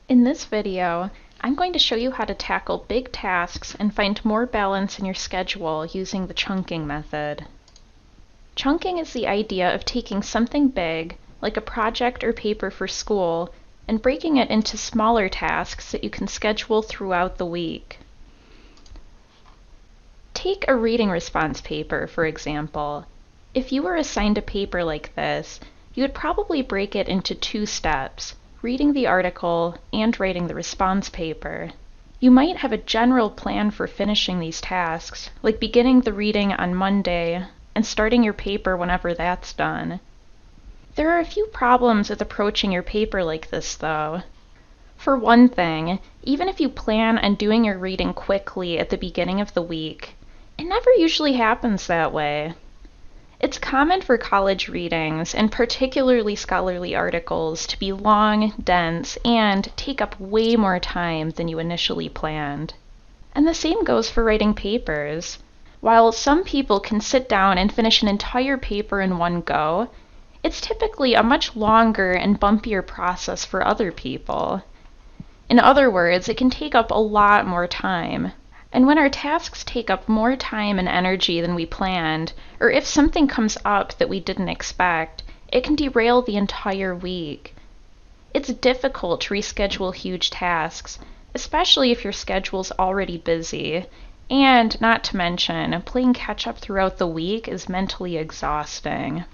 In this video, I'm going to show you how to tackle big tasks and find more balance in your schedule using the chunking method. Chunking is the idea of taking something big, like a project or paper for school, and breaking it into smaller tasks that you can schedule throughout the week. Take a reading response paper, for example. If you were assigned a paper like this, you would probably break it into 2 steps: reading the article and writing the response paper. You might have a general plan for finishing these tasks, like beginning the reading on Monday and starting your paper whenever that's done. There are a few problems with approaching your paper like this, though. For one thing, even if you plan on doing your reading quickly at the beginning of the week, it never usually happens that way. It's common for college readings, and particularly scholarly articles, to be long, dense, and take up way more time than you initially planned. And the same goes for writing papers. While some people can sit down and finish an entire paper in one go, it's typically a much longer and bumpier process for other people. In other words, it can take up a lot more time. And when our tasks take up more time and energy than we planned, or if something comes up that we didn't expect, it can derail the entire week. It's difficult to reschedule huge tasks, especially if your schedule's already busy. And not to mention, playing catch up throughout the week is mentally exhausting.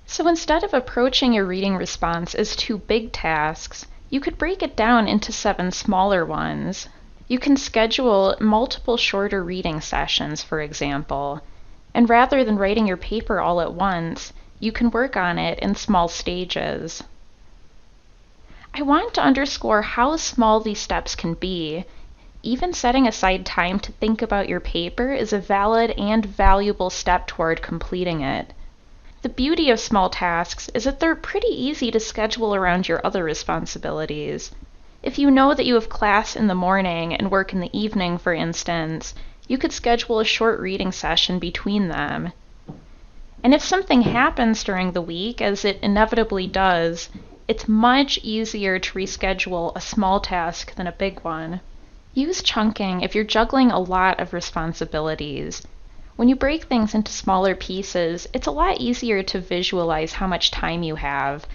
So instead of approaching your reading response as 2 big tasks, you could break it down into 7 smaller ones. You can schedule multiple shorter reading sessions, for example, and rather than writing your paper all at once, you can work on it in small stages. I want to underscore how small these steps can be. Even setting aside time to think about your paper is a valid and valuable step toward completing it. The beauty of small tasks is that they're pretty easy to schedule around your other responsibilities. If you know that you have class in the morning and work in the evening, for instance, you could schedule a short reading session between them. And if something happens during the week, as it inevitably does, it's much easier to reschedule a small task than a big one. Use chunking if you're juggling a lot of responsibilities. When you break things into smaller pieces, it's a lot easier to visualize how much time you have.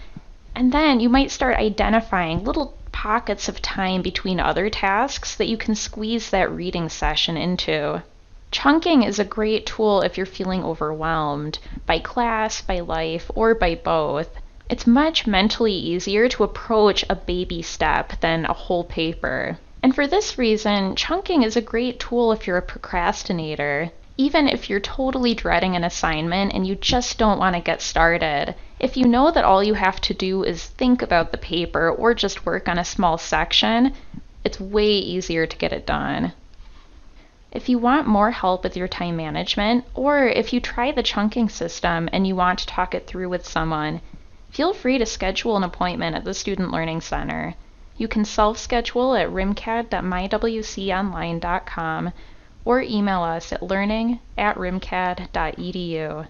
And then you might start identifying little pockets of time between other tasks that you can squeeze that reading session into. Chunking is a great tool if you're feeling overwhelmed by class, by life, or by both. It's much mentally easier to approach a baby step than a whole paper. And for this reason, chunking is a great tool if you're a procrastinator. Even if you're totally dreading an assignment and you just don't want to get started, if you know that all you have to do is think about the paper or just work on a small section, it's way easier to get it done. If you want more help with your time management, or if you try the chunking system and you want to talk it through with someone, feel free to schedule an appointment at the Student Learning Center. You can self-schedule at rimcad.mywconline.com or email us at learning@rimcad.edu.